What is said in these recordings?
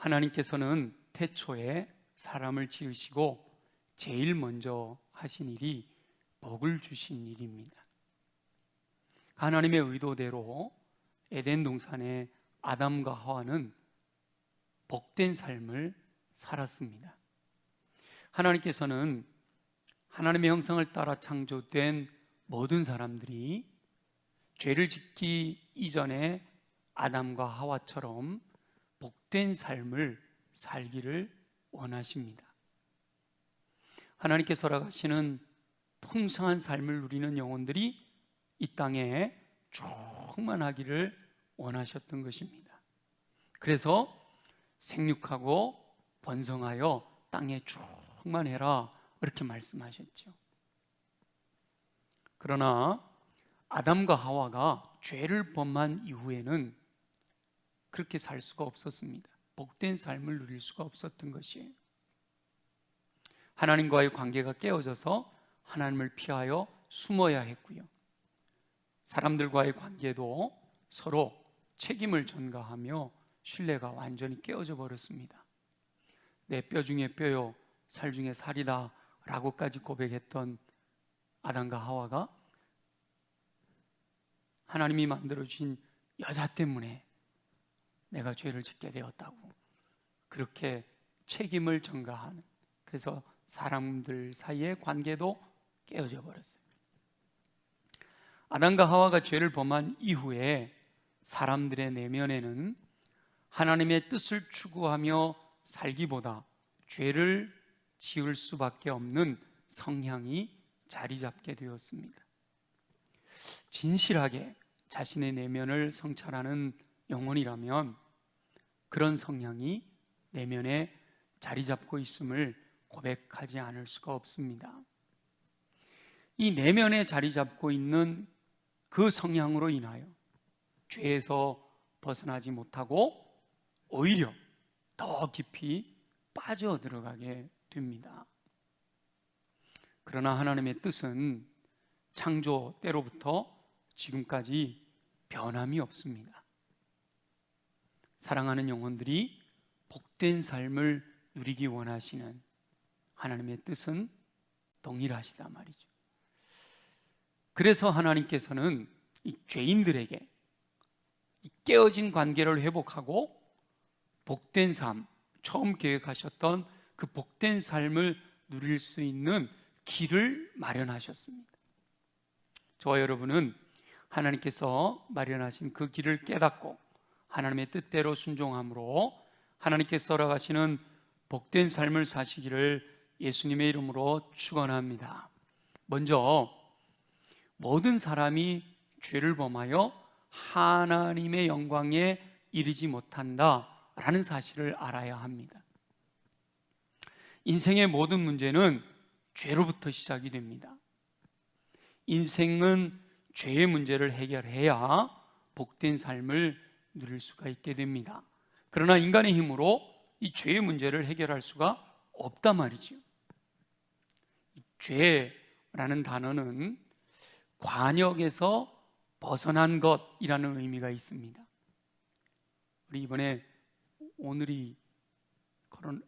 하나님께서는 태초에 사람을 지으시고 제일 먼저 하신 일이 복을 주신 일입니다. 하나님의 의도대로 에덴 동산의 아담과 하와는 복된 삶을 살았습니다. 하나님께서는 하나님의 형상을 따라 창조된 모든 사람들이 죄를 짓기 이전에 아담과 하와처럼 복된 삶을 살기를 원하십니다. 하나님께서 허락하시는 풍성한 삶을 누리는 영혼들이 이 땅에 충만하기를 원하셨던 것입니다. 그래서 생육하고 번성하여 땅에 충만해라 이렇게 말씀하셨죠. 그러나 아담과 하와가 죄를 범한 이후에는 그렇게 살 수가 없었습니다. 복된 삶을 누릴 수가 없었던 것이에요. 하나님과의 관계가 깨어져서 하나님을 피하여 숨어야 했고요. 사람들과의 관계도 서로 책임을 전가하며 신뢰가 완전히 깨어져 버렸습니다. 내 뼈 중에 뼈요 살 중에 살이다 라고까지 고백했던 아담과 하와가 하나님이 만들어주신 여자 때문에 내가 죄를 짓게 되었다고 그렇게 책임을 전가하는, 그래서 사람들 사이의 관계도 깨어져 버렸어요. 아담과 하와가 죄를 범한 이후에 사람들의 내면에는 하나님의 뜻을 추구하며 살기보다 죄를 지을 수밖에 없는 성향이 자리 잡게 되었습니다. 진실하게 자신의 내면을 성찰하는 영혼이라면 그런 성향이 내면에 자리 잡고 있음을 고백하지 않을 수가 없습니다. 이 내면에 자리 잡고 있는 그 성향으로 인하여 죄에서 벗어나지 못하고 오히려 더 깊이 빠져 들어가게 됩니다. 그러나 하나님의 뜻은 창조 때로부터 지금까지 변함이 없습니다. 사랑하는 영혼들이 복된 삶을 누리기 원하시는 하나님의 뜻은 동일하시다 말이죠. 그래서 하나님께서는 이 죄인들에게 이 깨어진 관계를 회복하고 복된 삶, 처음 계획하셨던 그 복된 삶을 누릴 수 있는 길을 마련하셨습니다. 저와 여러분은 하나님께서 마련하신 그 길을 깨닫고 하나님의 뜻대로 순종함으로 하나님께서 허락하시는 복된 삶을 사시기를 예수님의 이름으로 축원합니다. 먼저 모든 사람이 죄를 범하여 하나님의 영광에 이르지 못한다라는 사실을 알아야 합니다. 인생의 모든 문제는 죄로부터 시작이 됩니다. 인생은 죄의 문제를 해결해야 복된 삶을 누릴 수가 있게 됩니다. 그러나 인간의 힘으로 이 죄의 문제를 해결할 수가 없단 말이죠. 죄라는 단어는 관역에서 벗어난 것이라는 의미가 있습니다. 우리 이번에 오늘이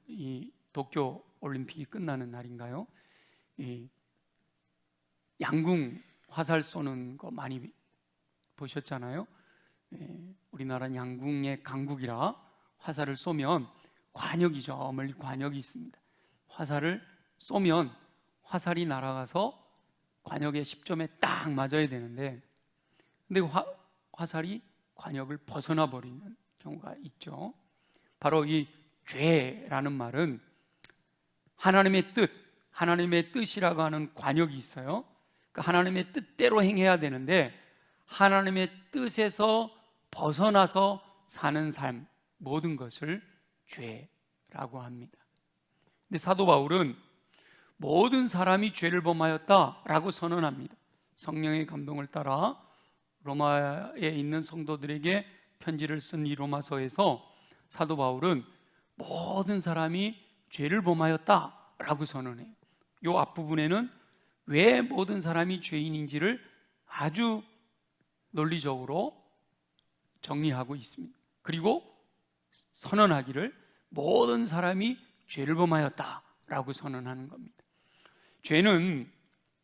이 도쿄 올림픽이 끝나는 날인가요? 이 양궁 화살 쏘는 거 많이 보셨잖아요. 우리나라는 양궁의 강국이라 화살을 쏘면 관역이죠. 멀리 관역이 있습니다. 화살을 쏘면 화살이 날아가서 관역의 10점에 딱 맞아야 되는데, 근데 화살이 관역을 벗어나 버리는 경우가 있죠. 바로 이 죄라는 말은 하나님의 뜻, 하나님의 뜻이라고 하는 관역이 있어요. 그 하나님의 뜻대로 행해야 되는데 하나님의 뜻에서 벗어나서 사는 삶, 모든 것을 죄라고 합니다. 근데 사도 바울은 모든 사람이 죄를 범하였다라고 선언합니다. 성령의 감동을 따라 로마에 있는 성도들에게 편지를 쓴 이 로마서에서 사도 바울은 모든 사람이 죄를 범하였다라고 선언해요. 이 앞부분에는 왜 모든 사람이 죄인인지를 아주 논리적으로 정리하고 있습니다. 그리고 선언하기를 모든 사람이 죄를 범하였다라고 선언하는 겁니다. 죄는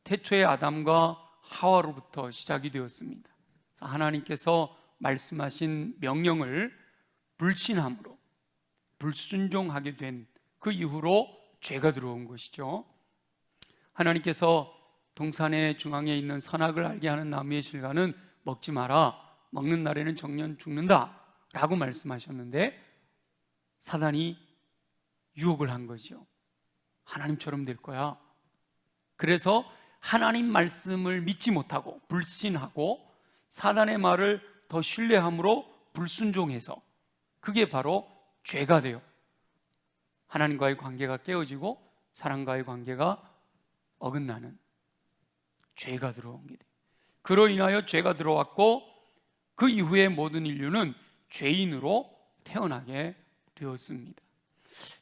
태초의 아담과 하와로부터 시작이 되었습니다. 하나님께서 말씀하신 명령을 불신함으로 불순종하게 된 그 이후로 죄가 들어온 것이죠. 하나님께서 동산의 중앙에 있는 선악을 알게 하는 나무의 실과는 먹지 마라, 먹는 날에는 정녕 죽는다 라고 말씀하셨는데 사단이 유혹을 한 거죠. 하나님처럼 될 거야. 그래서 하나님 말씀을 믿지 못하고 불신하고 사단의 말을 더 신뢰함으로 불순종해서 그게 바로 죄가 돼요. 하나님과의 관계가 깨어지고 사람과의 관계가 어긋나는 죄가 들어온 게 돼요. 그로 인하여 죄가 들어왔고 그 이후에 모든 인류는 죄인으로 태어나게 되었습니다.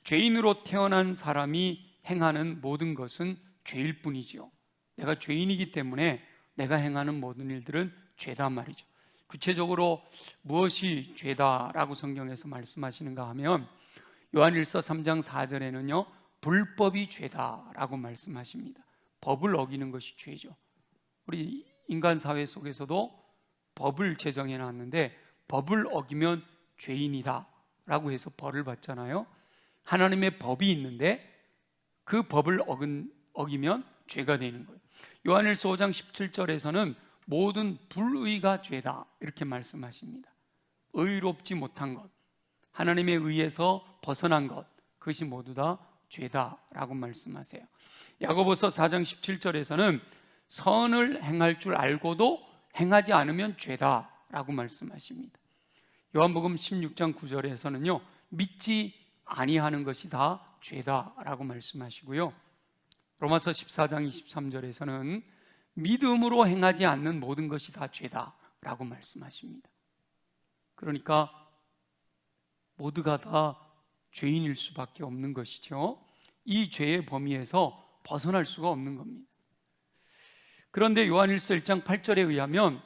죄인으로 태어난 사람이 행하는 모든 것은 죄일 뿐이죠. 내가 죄인이기 때문에 내가 행하는 모든 일들은 죄다 말이죠. 구체적으로 무엇이 죄다라고 성경에서 말씀하시는가 하면 요한일서 3장 4절에는요 불법이 죄다라고 말씀하십니다. 법을 어기는 것이 죄죠. 우리 인간 사회 속에서도 법을 제정해 놨는데 법을 어기면 죄인이다 라고 해서 벌을 받잖아요. 하나님의 법이 있는데 그 법을 어기면 죄가 되는 거예요. 요한일서 5장 17절에서는 모든 불의가 죄다 이렇게 말씀하십니다. 의롭지 못한 것, 하나님의 의에서 벗어난 것, 그것이 모두 다 죄다라고 말씀하세요. 야고보서 4장 17절에서는 선을 행할 줄 알고도 행하지 않으면 죄다라고 말씀하십니다. 요한복음 16장 9절에서는요 믿지 아니하는 것이 다 죄다라고 말씀하시고요. 로마서 14장 23절에서는 믿음으로 행하지 않는 모든 것이 다 죄다라고 말씀하십니다. 그러니까 모두가 다 죄인일 수밖에 없는 것이죠. 이 죄의 범위에서 벗어날 수가 없는 겁니다. 그런데 요한일서 1장 8절에 의하면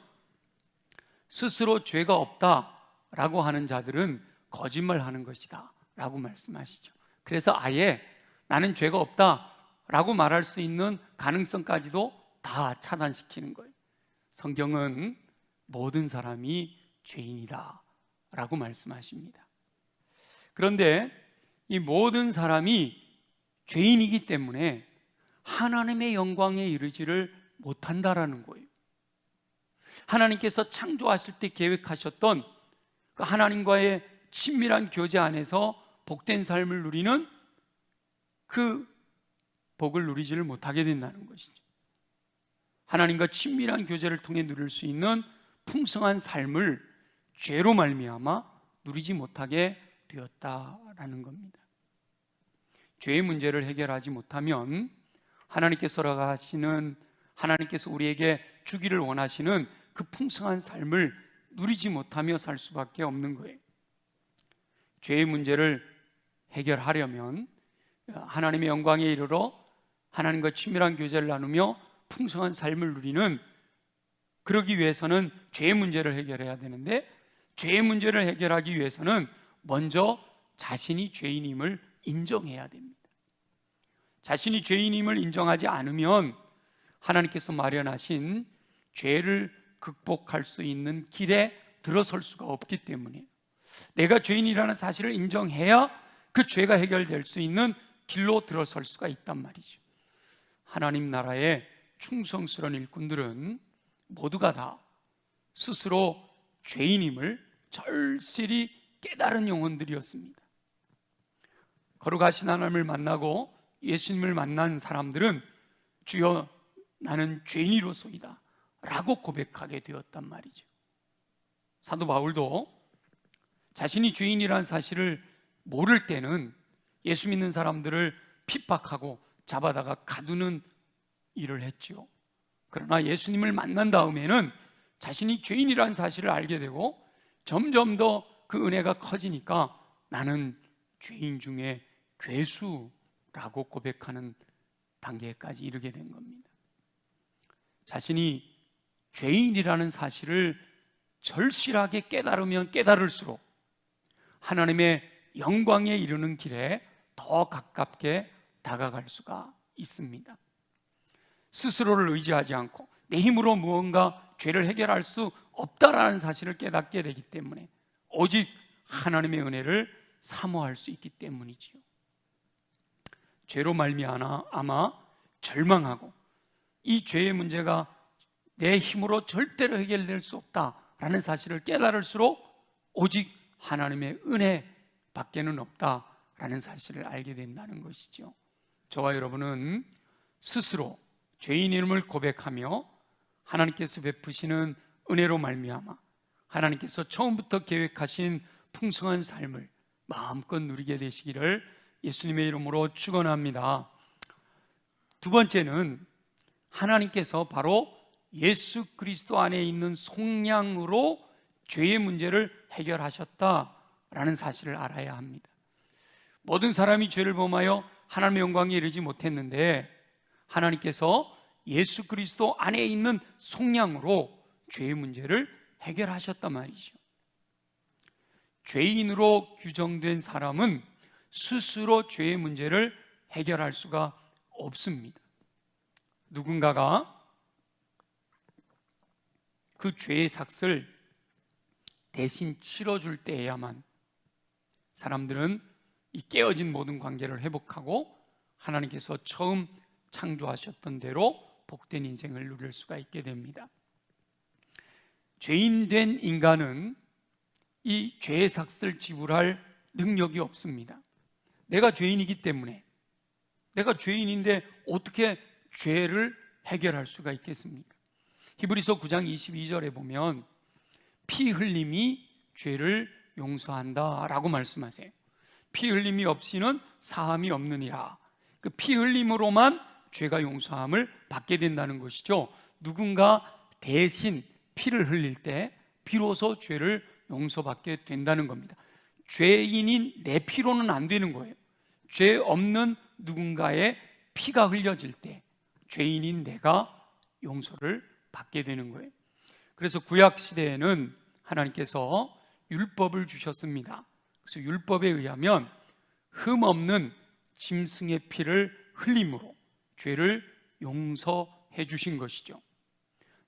스스로 죄가 없다라고 하는 자들은 거짓말하는 것이다 라고 말씀하시죠. 그래서 아예 나는 죄가 없다라고 말할 수 있는 가능성까지도 다 차단시키는 거예요. 성경은 모든 사람이 죄인이다 라고 말씀하십니다. 그런데 이 모든 사람이 죄인이기 때문에 하나님의 영광에 이르지를 못한다라는 거예요. 하나님께서 창조하실 때 계획하셨던 그 하나님과의 친밀한 교제 안에서 복된 삶을 누리는 그 복을 누리지를 못하게 된다는 것이죠. 하나님과 친밀한 교제를 통해 누릴 수 있는 풍성한 삶을 죄로 말미암아 누리지 못하게 되었다라는 겁니다. 죄의 문제를 해결하지 못하면 하나님께서 우리에게 주기를 원하시는 그 풍성한 삶을 누리지 못하며 살 수밖에 없는 거예요. 죄의 문제를 해결하려면 하나님의 영광에 이르러 하나님과 친밀한 교제를 나누며 풍성한 삶을 누리는, 그러기 위해서는 죄의 문제를 해결해야 되는데 죄의 문제를 해결하기 위해서는 먼저 자신이 죄인임을 인정해야 됩니다. 자신이 죄인임을 인정하지 않으면 하나님께서 마련하신 죄를 극복할 수 있는 길에 들어설 수가 없기 때문에 내가 죄인이라는 사실을 인정해야 그 죄가 해결될 수 있는 길로 들어설 수가 있단 말이죠. 하나님 나라의 충성스러운 일꾼들은 모두가 다 스스로 죄인임을 절실히 깨달은 영혼들이었습니다. 거룩하신 하나님을 만나고 예수님을 만난 사람들은 주여 나는 죄인이로소이다 라고 고백하게 되었단 말이죠. 사도 바울도 자신이 죄인이라는 사실을 모를 때는 예수 믿는 사람들을 핍박하고 잡아다가 가두는 일을 했죠. 그러나 예수님을 만난 다음에는 자신이 죄인이라는 사실을 알게 되고 점점 더 그 은혜가 커지니까 나는 죄인 중에 괴수라고 고백하는 단계까지 이르게 된 겁니다. 자신이 죄인이라는 사실을 절실하게 깨달으면 깨달을수록 하나님의 영광에 이르는 길에 더 가깝게 다가갈 수가 있습니다. 스스로를 의지하지 않고 내 힘으로 무언가 죄를 해결할 수 없다라는 사실을 깨닫게 되기 때문에 오직 하나님의 은혜를 사모할 수 있기 때문이지요. 죄로 말미암아 절망하고 이 죄의 문제가 내 힘으로 절대로 해결될 수 없다라는 사실을 깨달을수록 오직 하나님의 은혜 밖에는 없다라는 사실을 알게 된다는 것이죠. 저와 여러분은 스스로 죄인 이름을 고백하며 하나님께서 베푸시는 은혜로 말미암아 하나님께서 처음부터 계획하신 풍성한 삶을 마음껏 누리게 되시기를 예수님의 이름으로 축원합니다. 두 번째는 하나님께서 바로 예수 그리스도 안에 있는 속량으로 죄의 문제를 해결하셨다라는 사실을 알아야 합니다. 모든 사람이 죄를 범하여 하나님의 영광에 이르지 못했는데 하나님께서 예수 그리스도 안에 있는 속량으로 죄의 문제를 해결하셨단 말이죠. 죄인으로 규정된 사람은 스스로 죄의 문제를 해결할 수가 없습니다. 누군가가 그 죄의 삭을 대신 치러줄 때에야만 사람들은 이 깨어진 모든 관계를 회복하고 하나님께서 처음 창조하셨던 대로 복된 인생을 누릴 수가 있게 됩니다. 죄인 된 인간은 이 죄의 삭을 지불할 능력이 없습니다. 내가 죄인이기 때문에, 내가 죄인인데 어떻게 죄를 해결할 수가 있겠습니까? 히브리서 9장 22절에 보면 피 흘림이 죄를 용서한다 라고 말씀하세요. 피 흘림이 없이는 사함이 없느니라. 그 피 흘림으로만 죄가 용서함을 받게 된다는 것이죠. 누군가 대신 피를 흘릴 때 비로소 죄를 용서받게 된다는 겁니다. 죄인인 내 피로는 안 되는 거예요. 죄 없는 누군가의 피가 흘려질 때 죄인인 내가 용서를 받게 되는 거예요. 그래서 구약 시대에는 하나님께서 율법을 주셨습니다. 그래서 율법에 의하면 흠 없는 짐승의 피를 흘림으로 죄를 용서해 주신 것이죠.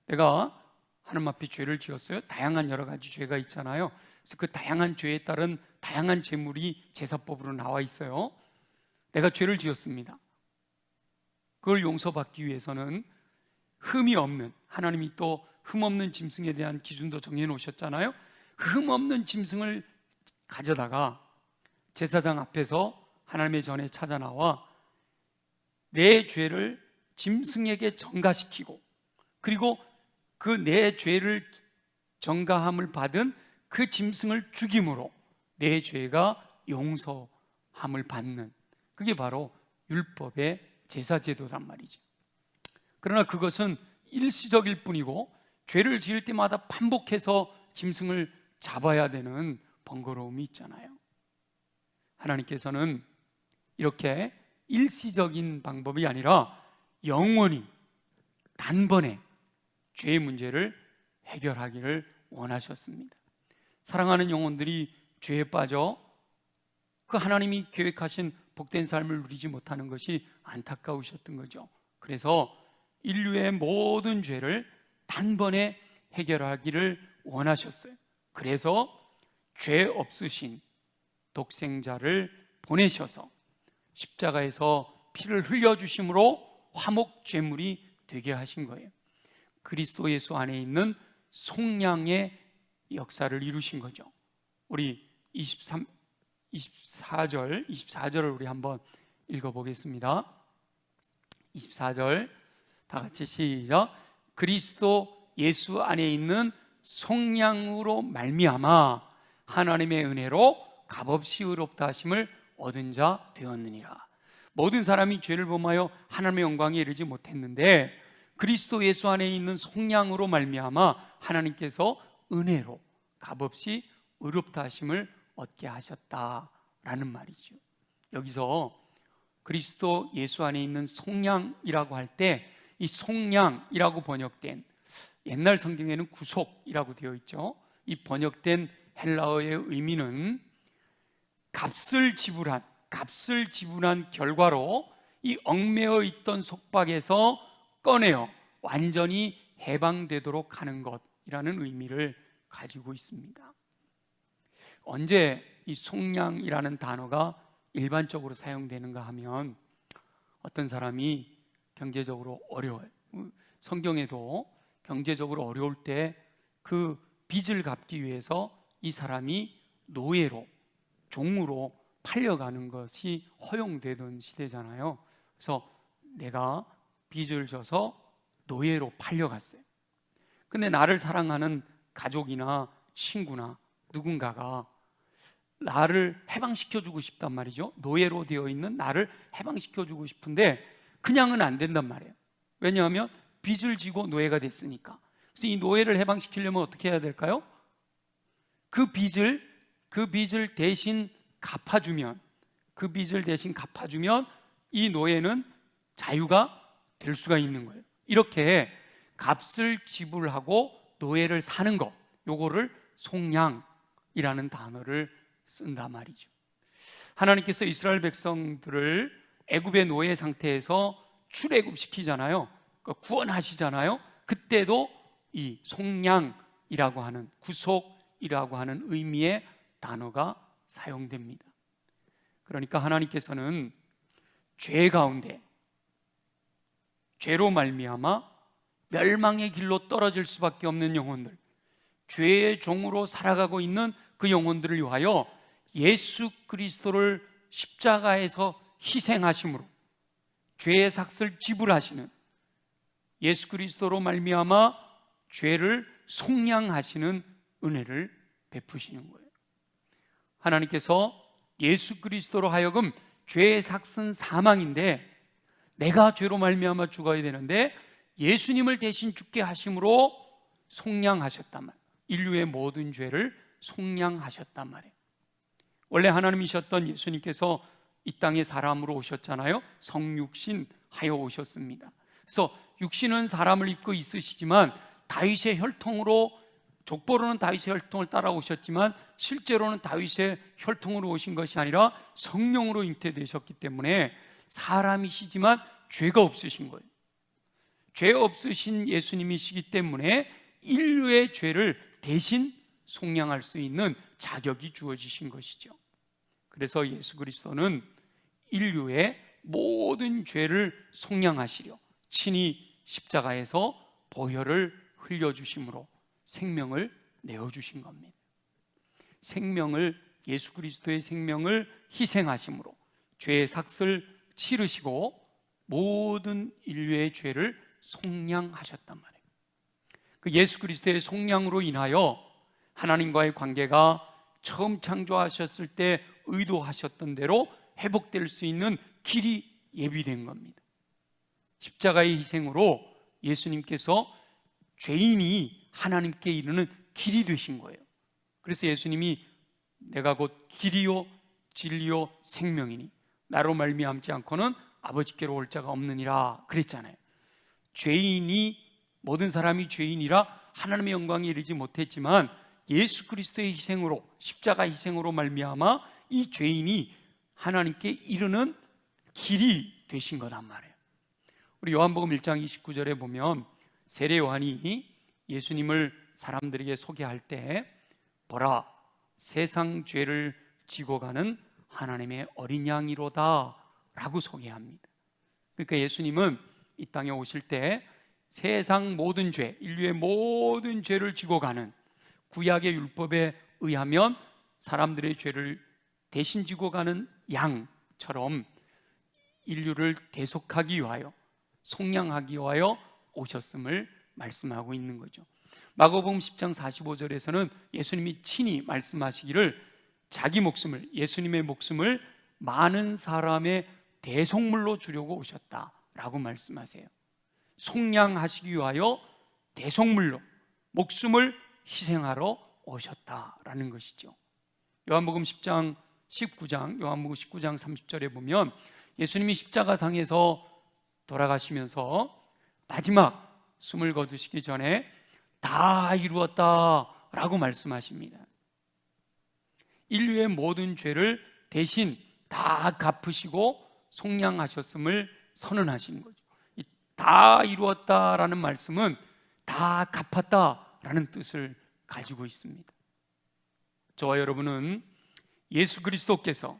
내가 하나님 앞에 죄를 지었어요. 다양한 여러 가지 죄가 있잖아요. 그래서 그 다양한 죄에 따른 다양한 제물이 제사법으로 나와 있어요. 내가 죄를 지었습니다. 그걸 용서받기 위해서는 흠이 없는, 하나님이 또 흠 없는 짐승에 대한 기준도 정해놓으셨잖아요. 흠 없는 짐승을 가져다가 제사장 앞에서 하나님의 전에 찾아 나와 내 죄를 짐승에게 전가시키고, 그리고 그 내 죄를 전가함을 받은 그 짐승을 죽임으로 내 죄가 용서함을 받는, 그게 바로 율법의 제사제도란 말이죠. 그러나 그것은 일시적일 뿐이고 죄를 지을 때마다 반복해서 짐승을 잡아야 되는 번거로움이 있잖아요. 하나님께서는 이렇게 일시적인 방법이 아니라 영원히 단번에 죄의 문제를 해결하기를 원하셨습니다. 사랑하는 영혼들이 죄에 빠져 그 하나님이 계획하신 복된 삶을 누리지 못하는 것이 안타까우셨던 거죠. 그래서 인류의 모든 죄를 단번에 해결하기를 원하셨어요. 그래서 죄 없으신 독생자를 보내셔서 십자가에서 피를 흘려주심으로 화목 제물이 되게 하신 거예요. 그리스도 예수 안에 있는 속량의 역사를 이루신 거죠. 우리 24절을 우리 한번 읽어보겠습니다. 24절 다 같이 시작. 그리스도 예수 안에 있는 속량으로 말미암아 하나님의 은혜로 값없이 의롭다 하심을 얻은 자 되었느니라. 모든 사람이 죄를 범하여 하나님의 영광에 이르지 못했는데 그리스도 예수 안에 있는 속량으로 말미암아 하나님께서 은혜로 값없이 의롭다 하심을 얻게 하셨다라는 말이죠. 여기서 그리스도 예수 안에 있는 속량이라고 할 때 이 속량이라고 번역된, 옛날 성경에는 구속이라고 되어 있죠. 이 번역된 헬라어의 의미는 값을 지불한 결과로 이 얽매여 있던 속박에서 꺼내어 완전히 해방되도록 하는 것이라는 의미를 가지고 있습니다. 언제 이 속량이라는 단어가 일반적으로 사용되는가 하면, 어떤 사람이 경제적으로 어려워요. 성경에도 경제적으로 어려울 때 그 빚을 갚기 위해서 이 사람이 노예로, 종으로 팔려가는 것이 허용되던 시대잖아요. 그래서 내가 빚을 져서 노예로 팔려갔어요. 근데 나를 사랑하는 가족이나 친구나 누군가가 나를 해방시켜주고 싶단 말이죠. 노예로 되어 있는 나를 해방시켜주고 싶은데 그냥은 안 된단 말이에요. 왜냐하면 빚을 지고 노예가 됐으니까. 그래서 이 노예를 해방시키려면 어떻게 해야 될까요? 그 빚을 대신 갚아주면 이 노예는 자유가 될 수가 있는 거예요. 이렇게 값을 지불하고 노예를 사는 것, 요거를 속량이라는 단어를 쓴단 말이죠. 하나님께서 이스라엘 백성들을 애굽의 노예 상태에서 출애굽시키잖아요. 그러니까 구원하시잖아요. 그때도 이 속량이라고 하는, 구속이라고 하는 의미의 단어가 사용됩니다. 그러니까 하나님께서는 죄 가운데, 죄로 말미암아 멸망의 길로 떨어질 수밖에 없는 영혼들, 죄의 종으로 살아가고 있는 그 영혼들을 위하여 예수 그리스도를 십자가에서 희생하심으로 죄의 삭을 지불하시는, 예수 그리스도로 말미암아 죄를 속량하시는 은혜를 베푸시는 거예요. 하나님께서 예수 그리스도로 하여금 죄의 삭은 사망인데 내가 죄로 말미암아 죽어야 되는데 예수님을 대신 죽게 하심으로 속량하셨단 말이에요. 인류의 모든 죄를 속량하셨단 말이에요. 원래 하나님이셨던 예수님께서 이 땅에 사람으로 오셨잖아요. 성육신 하여 오셨습니다. 그래서 육신은 사람을 입고 있으시지만 다윗의 혈통으로, 족보로는 다윗의 혈통을 따라오셨지만 실제로는 다윗의 혈통으로 오신 것이 아니라 성령으로 잉태되셨기 때문에 사람이시지만 죄가 없으신 거예요. 죄 없으신 예수님이시기 때문에 인류의 죄를 대신 속량할 수 있는 자격이 주어지신 것이죠. 그래서 예수 그리스도는 인류의 모든 죄를 속량하시려 친히 십자가에서 보혈을 흘려주심으로 생명을 내어주신 겁니다. 예수 그리스도의 생명을 희생하심으로 죄의 삭을 치르시고 모든 인류의 죄를 속량하셨단 말이에요. 그 예수 그리스도의 속량으로 인하여 하나님과의 관계가 처음 창조하셨을 때 의도하셨던 대로 회복될 수 있는 길이 예비된 겁니다. 십자가의 희생으로 예수님께서 죄인이 하나님께 이르는 길이 되신 거예요. 그래서 예수님이 내가 곧 길이요 진리요 생명이니 나로 말미암지 않고는 아버지께로 올 자가 없느니라 그랬잖아요. 모든 사람이 죄인이라 하나님의 영광에 이르지 못했지만 예수 그리스도의 희생으로, 십자가 희생으로 말미암아 이 죄인이 하나님께 이르는 길이 되신 거란 말이에요. 우리 요한복음 1장 29절에 보면 세례 요한이 예수님을 사람들에게 소개할 때 보라, 세상 죄를 지고 가는 하나님의 어린 양이로다 라고 소개합니다. 그러니까 예수님은 이 땅에 오실 때 세상 모든 죄, 인류의 모든 죄를 지고 가는, 구약의 율법에 의하면 사람들의 죄를 대신 지고 가는 양처럼 인류를 대속하기 위하여, 속량하기 위하여 오셨음을 말씀하고 있는 거죠. 마가복음 10장 45절에서는 예수님이 친히 말씀하시기를 자기 목숨을, 예수님의 목숨을 많은 사람의 대속물로 주려고 오셨다라고 말씀하세요. 속량하시기 위하여 대속물로 목숨을 희생하러 오셨다라는 것이죠. 요한복음 19장 30절에 보면 예수님이 십자가상에서 돌아가시면서 마지막 숨을 거두시기 전에 다 이루었다라고 말씀하십니다. 인류의 모든 죄를 대신 다 갚으시고 속량하셨음을 선언하시는 거죠. 다 이루었다라는 말씀은 다 갚았다라는 뜻을 가지고 있습니다. 저와 여러분은 예수 그리스도께서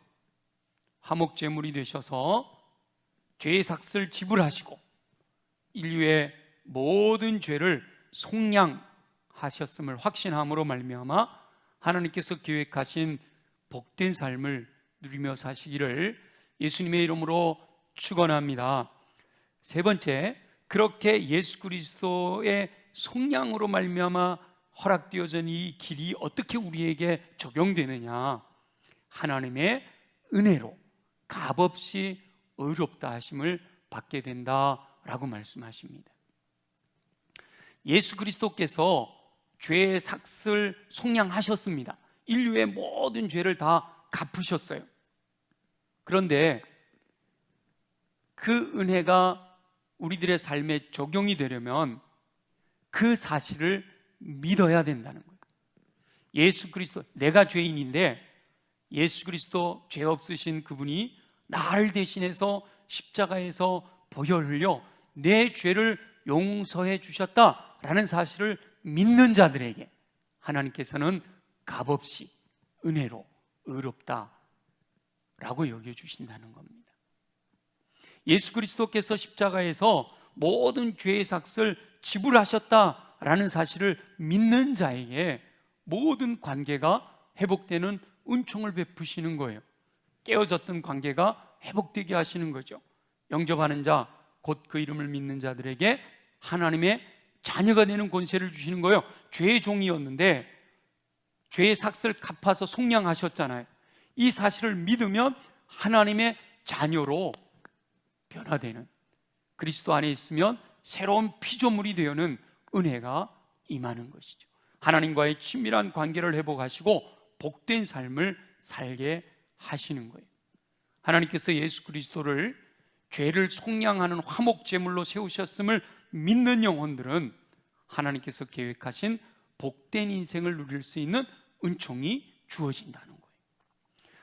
화목제물이 되셔서 죄의 삭을 지불하시고 인류의 모든 죄를 속량하셨음을 확신함으로 말미암아 하나님께서 계획하신 복된 삶을 누리며 사시기를 예수님의 이름으로 축원합니다. 세 번째, 그렇게 예수 그리스도의 속량으로 말미암아 허락되어진 이 길이 어떻게 우리에게 적용되느냐? 하나님의 은혜로 값없이 의롭다 하심을 받게 된다라고 말씀하십니다. 예수 그리스도께서 죄의 삭을 속량하셨습니다. 인류의 모든 죄를 다 갚으셨어요. 그런데 그 은혜가 우리들의 삶에 적용이 되려면 그 사실을 믿어야 된다는 거예요. 예수 그리스도, 내가 죄인인데 예수 그리스도 죄 없으신 그분이 나를 대신해서 십자가에서 보혈 흘려 내 죄를 용서해 주셨다라는 사실을 믿는 자들에게 하나님께서는 값없이 은혜로 의롭다라고 여겨주신다는 겁니다. 예수 그리스도께서 십자가에서 모든 죄의 삭을 지불하셨다라는 사실을 믿는 자에게 모든 관계가 회복되는 은총을 베푸시는 거예요. 깨어졌던 관계가 회복되게 하시는 거죠. 영접하는 자, 곧 그 이름을 믿는 자들에게 하나님의 자녀가 되는 권세를 주시는 거예요. 죄의 종이었는데 죄의 삭을 갚아서 속량하셨잖아요. 이 사실을 믿으면 하나님의 자녀로 변화되는, 그리스도 안에 있으면 새로운 피조물이 되어는 은혜가 임하는 것이죠. 하나님과의 친밀한 관계를 회복하시고 복된 삶을 살게 하시는 거예요. 하나님께서 예수 그리스도를 죄를 속량하는 화목제물로 세우셨음을 믿는 영혼들은 하나님께서 계획하신 복된 인생을 누릴 수 있는 은총이 주어진다는 거예요.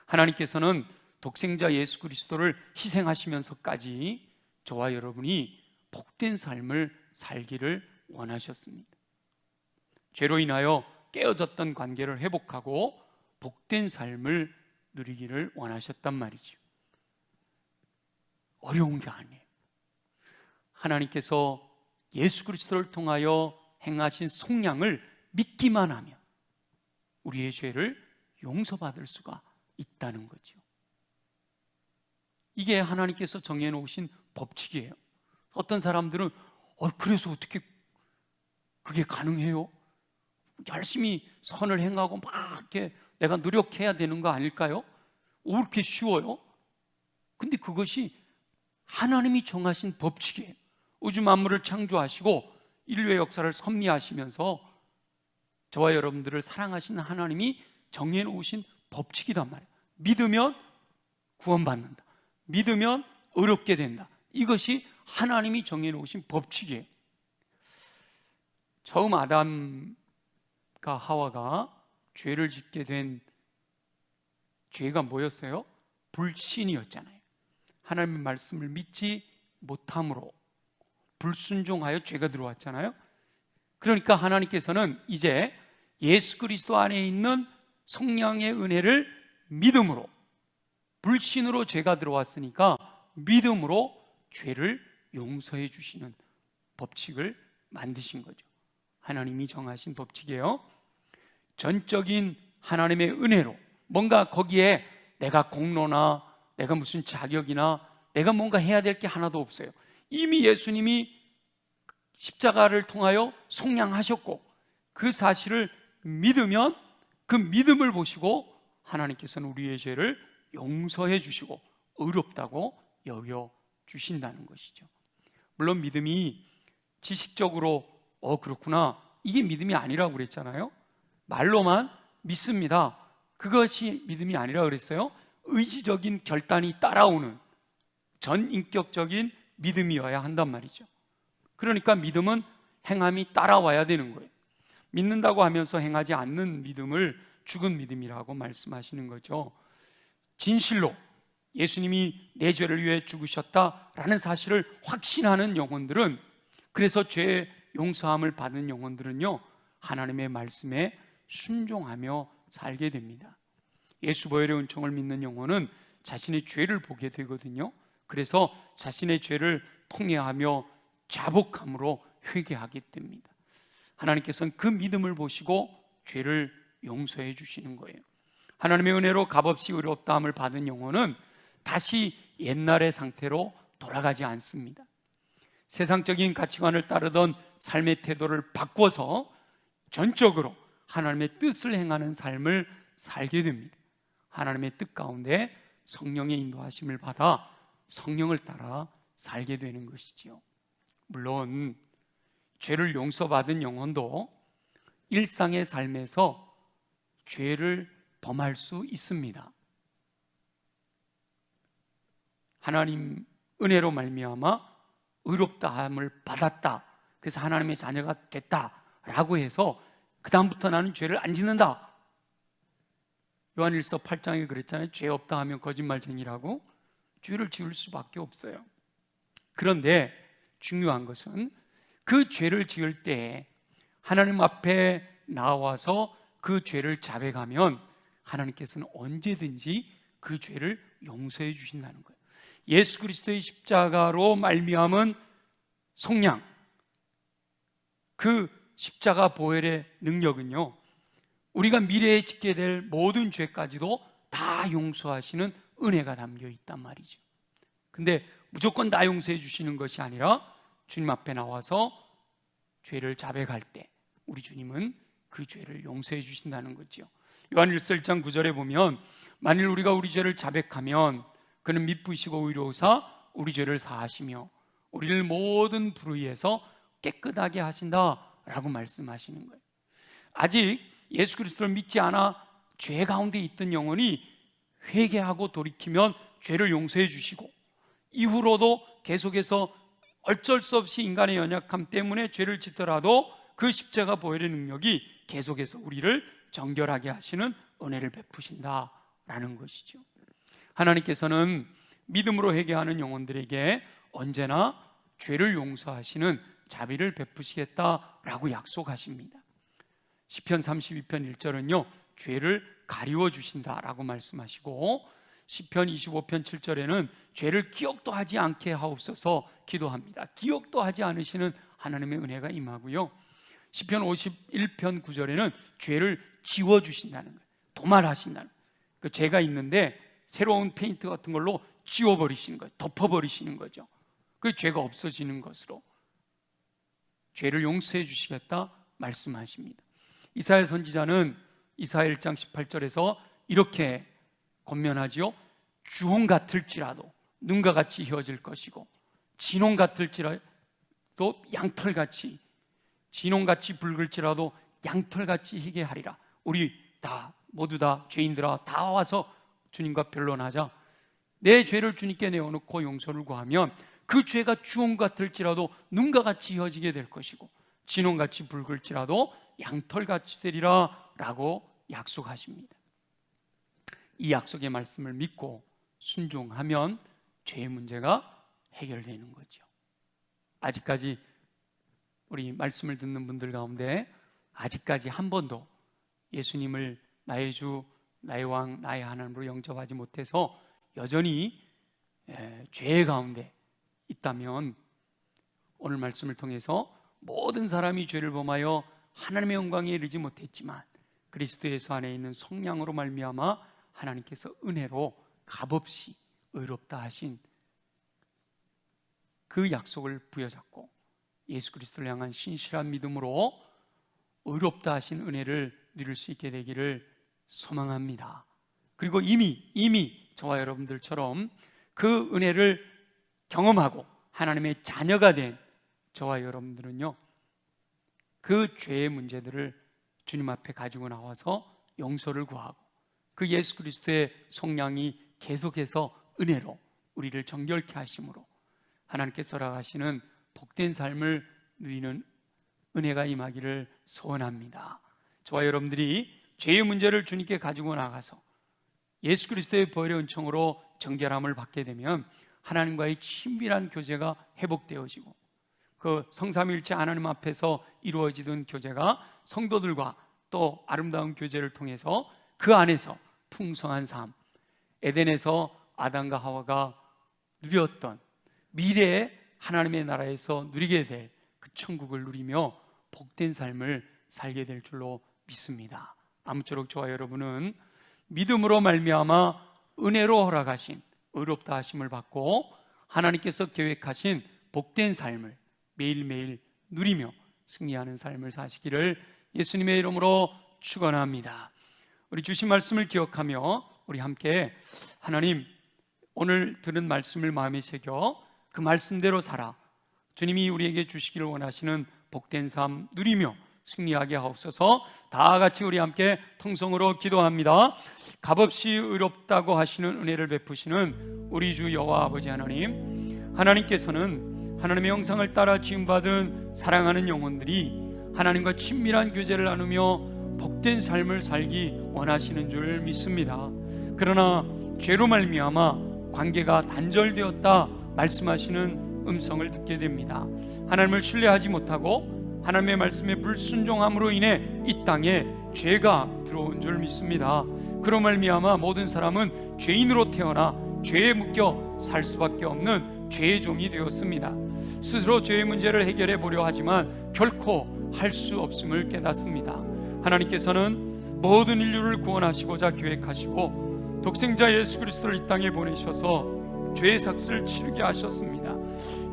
하나님께서는 독생자 예수 그리스도를 희생하시면서까지 저와 여러분이 복된 삶을 살기를 원하셨습니다. 죄로 인하여 깨어졌던 관계를 회복하고 복된 삶을 누리기를 원하셨단 말이죠. 어려운 게 아니에요. 하나님께서 예수 그리스도를 통하여 행하신 속량을 믿기만 하면 우리의 죄를 용서받을 수가 있다는 거죠. 이게 하나님께서 정해놓으신 법칙이에요. 어떤 사람들은 그래서 어떻게 그게 가능해요? 열심히 선을 행하고 막 이렇게 내가 노력해야 되는 거 아닐까요? 왜 이렇게 쉬워요? 근데 그것이 하나님이 정하신 법칙이에요. 우주 만물을 창조하시고 인류의 역사를 섭리하시면서 저와 여러분들을 사랑하시는 하나님이 정해놓으신 법칙이단 말이에요. 믿으면 구원받는다. 믿으면 의롭게 된다. 이것이 하나님이 정해놓으신 법칙이에요. 처음 아담과 하와가 죄를 짓게 된 죄가 뭐였어요? 불신이었잖아요. 하나님의 말씀을 믿지 못함으로 불순종하여 죄가 들어왔잖아요. 그러니까 하나님께서는 이제 예수 그리스도 안에 있는 성령의 은혜를 믿음으로, 불신으로 죄가 들어왔으니까 믿음으로 죄를 용서해 주시는 법칙을 만드신 거죠. 하나님이 정하신 법칙이에요. 전적인 하나님의 은혜로, 뭔가 거기에 내가 공로나 내가 무슨 자격이나 내가 뭔가 해야 될 게 하나도 없어요. 이미 예수님이 십자가를 통하여 속량하셨고 그 사실을 믿으면 그 믿음을 보시고 하나님께서는 우리의 죄를 용서해 주시고 의롭다고 여겨 주신다는 것이죠. 물론 믿음이 지식적으로 그렇구나, 이게 믿음이 아니라고 그랬잖아요. 말로만 믿습니다. 그것이 믿음이 아니라 그랬어요. 의지적인 결단이 따라오는 전인격적인 믿음이어야 한단 말이죠. 그러니까 믿음은 행함이 따라와야 되는 거예요. 믿는다고 하면서 행하지 않는 믿음을 죽은 믿음이라고 말씀하시는 거죠. 진실로 예수님이 내 죄를 위해 죽으셨다라는 사실을 확신하는 영혼들은, 그래서 죄 용서함을 받은 영혼들은요, 하나님의 말씀에 순종하며 살게 됩니다. 예수 보혈의 은총을 믿는 영혼은 자신의 죄를 보게 되거든요. 그래서 자신의 죄를 통회하며 자복함으로 회개하게 됩니다. 하나님께서는 그 믿음을 보시고 죄를 용서해 주시는 거예요. 하나님의 은혜로 값없이 의롭다함을 받은 영혼은 다시 옛날의 상태로 돌아가지 않습니다. 세상적인 가치관을 따르던 삶의 태도를 바꿔서 전적으로 하나님의 뜻을 행하는 삶을 살게 됩니다. 하나님의 뜻 가운데 성령의 인도하심을 받아 성령을 따라 살게 되는 것이지요. 물론 죄를 용서받은 영혼도 일상의 삶에서 죄를 범할 수 있습니다. 하나님 은혜로 말미암아 의롭다함을 받았다, 그래서 하나님의 자녀가 됐다라고 해서 그 다음부터 나는 죄를 안 짓는다. 요한일서 8장에 그랬잖아요. 죄 없다 하면 거짓말쟁이라고. 죄를 지을 수밖에 없어요. 그런데 중요한 것은 그 죄를 지을 때 하나님 앞에 나와서 그 죄를 자백하면 하나님께서는 언제든지 그 죄를 용서해 주신다는 거예요. 예수 그리스도의 십자가로 말미암은 속량, 그 십자가 보혈의 능력은요, 우리가 미래에 짓게 될 모든 죄까지도 다 용서하시는 은혜가 담겨 있단 말이죠. 근데 무조건 다 용서해 주시는 것이 아니라 주님 앞에 나와서 죄를 자백할 때 우리 주님은 그 죄를 용서해 주신다는 거죠. 요한일서 1장 9절에 보면 만일 우리가 우리 죄를 자백하면 그는 미쁘시고 의로우사 우리 죄를 사하시며 우리를 모든 불의에서 깨끗하게 하신다라고 말씀하시는 거예요. 아직 예수 그리스도를 믿지 않아 죄 가운데 있던 영혼이 회개하고 돌이키면 죄를 용서해 주시고, 이후로도 계속해서 어쩔 수 없이 인간의 연약함 때문에 죄를 짓더라도 그 십자가 보혈의 능력이 계속해서 우리를 정결하게 하시는 은혜를 베푸신다라는 것이죠. 하나님께서는 믿음으로 회개하는 영혼들에게 언제나 죄를 용서하시는 자비를 베푸시겠다라고 약속하십니다. 시편 32편 1절은요 죄를 가리워 주신다라고 말씀하시고, 시편 25편 7절에는 죄를 기억도 하지 않게 하옵소서 기도합니다. 기억도 하지 않으시는 하나님의 은혜가 임하고요, 시편 51편 9절에는 죄를 지워주신다는 거예요. 도말하신다는 거예요. 그 죄가 있는데 새로운 페인트 같은 걸로 지워버리시는 거예요. 덮어버리시는 거죠. 그 죄가 없어지는 것으로 죄를 용서해 주시겠다 말씀하십니다. 이사야 선지자는 이사야 1장 18절에서 이렇게 권면하지요. 주홍 같을지라도 눈과 같이 휘어질 것이고, 진홍 같을지라도 양털같이, 진홍같이 붉을지라도 양털같이 희게 하리라. 우리 다 모두 다 죄인들아 다 와서 주님과 변론하자. 내 죄를 주님께 내어놓고 용서를 구하면 그 죄가 주홍 같을지라도 눈과 같이 휘어지게 될 것이고, 진홍같이 붉을지라도 양털같이 되리라 라고 약속하십니다. 이 약속의 말씀을 믿고 순종하면 죄의 문제가 해결되는 거죠. 아직까지 우리 말씀을 듣는 분들 가운데 아직까지 한 번도 예수님을 나의 주, 나의 왕, 나의 하나님으로 영접하지 못해서 여전히 죄 가운데 있다면 오늘 말씀을 통해서 모든 사람이 죄를 범하여 하나님의 영광에 이르지 못했지만 그리스도 예수 안에 있는 성령으로 말미암아 하나님께서 은혜로 값없이 의롭다 하신 그 약속을 부여잡고 예수 그리스도를 향한 신실한 믿음으로 의롭다 하신 은혜를 누릴 수 있게 되기를 소망합니다. 그리고 이미 저와 여러분들처럼 그 은혜를 경험하고 하나님의 자녀가 된 저와 여러분들은요, 그 죄의 문제들을 주님 앞에 가지고 나와서 용서를 구하고 그 예수 그리스도의 속량이 계속해서 은혜로 우리를 정결케 하심으로 하나님께서 허락하시는 복된 삶을 누리는 은혜가 임하기를 소원합니다. 저와 여러분들이 죄의 문제를 주님께 가지고 나가서 예수 그리스도의 보혈의 은총으로 정결함을 받게 되면 하나님과의 친밀한 교제가 회복되어지고, 그 성삼위일체 하나님 앞에서 이루어지던 교제가 성도들과 또 아름다운 교제를 통해서 그 안에서 풍성한 삶, 에덴에서 아담과 하와가 누렸던 미래의 하나님의 나라에서 누리게 될 그 천국을 누리며 복된 삶을 살게 될 줄로 믿습니다. 아무쪼록 저와 여러분은 믿음으로 말미암아 은혜로 허락하신 의롭다 하심을 받고 하나님께서 계획하신 복된 삶을 매일매일 누리며 승리하는 삶을 사시기를 예수님의 이름으로 축원합니다. 우리 주신 말씀을 기억하며 우리 함께 하나님, 오늘 들은 말씀을 마음에 새겨 그 말씀대로 살아 주님이 우리에게 주시기를 원하시는 복된 삶 누리며 승리하게 하옵소서. 다 같이 우리 함께 통성으로 기도합니다. 값없이 의롭다고 하시는 은혜를 베푸시는 우리 주 여호와 아버지 하나님, 하나님께서는 하나님의 형상을 따라 지음받은 사랑하는 영혼들이 하나님과 친밀한 교제를 나누며 복된 삶을 살기 원하시는 줄 믿습니다. 그러나 죄로 말미암아 관계가 단절되었다 말씀하시는 음성을 듣게 됩니다. 하나님을 신뢰하지 못하고 하나님의 말씀에 불순종함으로 인해 이 땅에 죄가 들어온 줄 믿습니다. 그로 말미암아 모든 사람은 죄인으로 태어나 죄에 묶여 살 수밖에 없는 죄의 종이 되었습니다. 스스로 죄의 문제를 해결해 보려 하지만 결코 할 수 없음을 깨닫습니다. 하나님께서는 모든 인류를 구원하시고자 계획하시고 독생자 예수 그리스도를 이 땅에 보내셔서 죄의 삭슬을 치르게 하셨습니다.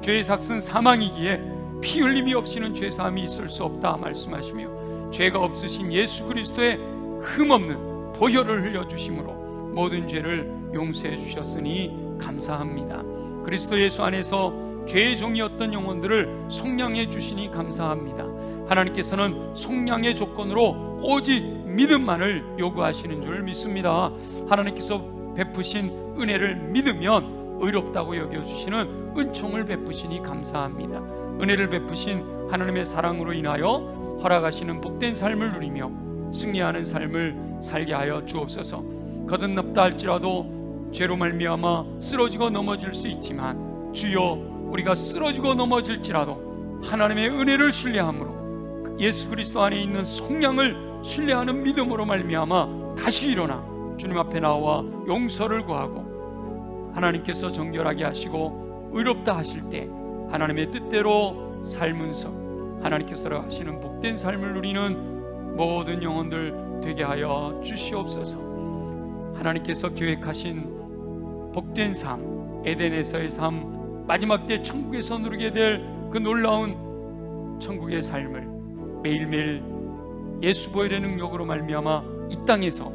죄의 삭은 사망이기에 피 흘림이 없이는 죄사함이 있을 수 없다 말씀하시며 죄가 없으신 예수 그리스도의 흠없는 보혈을 흘려주심으로 모든 죄를 용서해 주셨으니 감사합니다. 그리스도 예수 안에서 죄의 종이었던 영혼들을 속량해 주시니 감사합니다. 하나님께서는 속량의 조건으로 오직 믿음만을 요구하시는 줄 믿습니다. 하나님께서 베푸신 은혜를 믿으면 의롭다고 여겨주시는 은총을 베푸시니 감사합니다. 은혜를 베푸신 하나님의 사랑으로 인하여 허락하시는 복된 삶을 누리며 승리하는 삶을 살게 하여 주옵소서. 거듭났다 할지라도 죄로 말미암아 쓰러지고 넘어질 수 있지만 주여, 우리가 쓰러지고 넘어질지라도 하나님의 은혜를 신뢰함으로 예수 그리스도 안에 있는 속량을 신뢰하는 믿음으로 말미암아 다시 일어나 주님 앞에 나와 용서를 구하고 하나님께서 정결하게 하시고 의롭다 하실 때 하나님의 뜻대로 살면서 하나님께서 하시는 복된 삶을 누리는 모든 영혼들 되게 하여 주시옵소서. 하나님께서 계획하신 복된 삶, 에덴에서의 삶, 마지막 때 천국에서 누리게 될 그 놀라운 천국의 삶을 매일매일 예수 보혈의 능력으로 말미암아 이 땅에서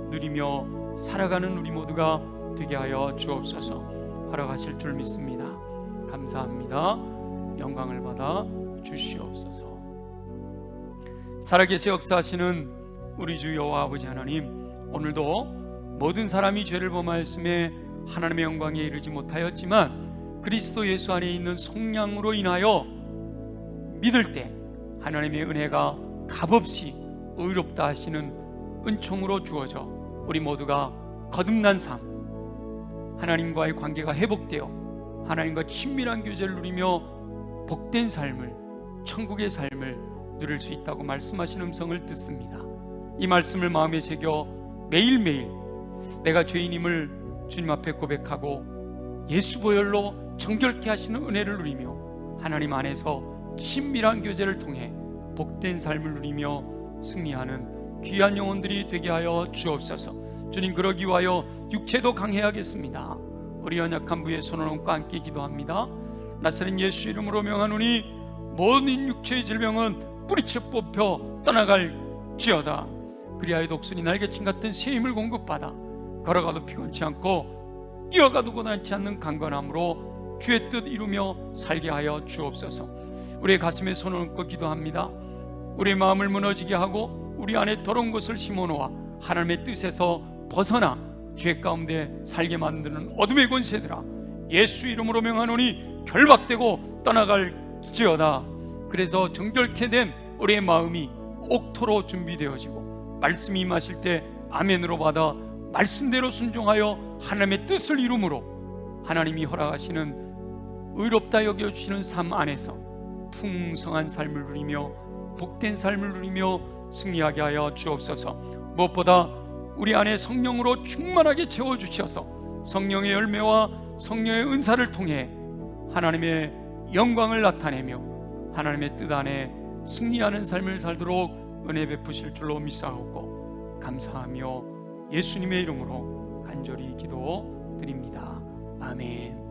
누리며 살아가는 우리 모두가 되게 하여 주옵소서. 허락하실 줄 믿습니다. 감사합니다. 영광을 받아 주시옵소서. 살아계시 역사하시는 우리 주 여호와 아버지 하나님, 오늘도 모든 사람이 죄를 범하였음에 하나님의 영광에 이르지 못하였지만 그리스도 예수 안에 있는 속량으로 인하여 믿을 때 하나님의 은혜가 값없이 의롭다 하시는 은총으로 주어져 우리 모두가 거듭난 삶, 하나님과의 관계가 회복되어 하나님과 친밀한 교제를 누리며 복된 삶을, 천국의 삶을 누릴 수 있다고 말씀하신 음성을 듣습니다. 이 말씀을 마음에 새겨 매일매일 내가 죄인임을 주님 앞에 고백하고 예수 보혈로 정결케 하시는 은혜를 누리며 하나님 안에서 친밀한 교제를 통해 복된 삶을 누리며 승리하는 귀한 영혼들이 되게 하여 주옵소서. 주님, 그러기 위하여 육체도 강해야겠습니다. 우리 연약한 부의 손원과 함께 기도합니다. 나사렛 예수 이름으로 명하노니 모든 육체의 질병은 뿌리채 뽑혀 떠나갈지어다. 그리하여 독수리 날개침 같은 새 힘을 공급받아 걸어가도 피곤치 않고 뛰어가도 고단치 않는 강건함으로 주의 뜻 이루며 살게 하여 주옵소서. 우리의 가슴에 손을 얹고 기도합니다. 우리의 마음을 무너지게 하고 우리 안에 더러운 것을 심어놓아 하나님의 뜻에서 벗어나 죄 가운데 살게 만드는 어둠의 권세들아, 예수 이름으로 명하노니 결박되고 떠나갈지어다. 그래서 정결케 된 우리의 마음이 옥토로 준비되어지고 말씀이 임하실 때 아멘으로 받아 말씀대로 순종하여 하나님의 뜻을 이루므로 하나님이 허락하시는 의롭다 여겨주시는 삶 안에서 풍성한 삶을 누리며 복된 삶을 누리며 승리하게 하여 주옵소서. 무엇보다 우리 안에 성령으로 충만하게 채워주셔서 성령의 열매와 성령의 은사를 통해 하나님의 영광을 나타내며 하나님의 뜻 안에 승리하는 삶을 살도록 은혜 베푸실 줄로 믿사옵고 감사하며 예수님의 이름으로 간절히 기도드립니다. 아멘.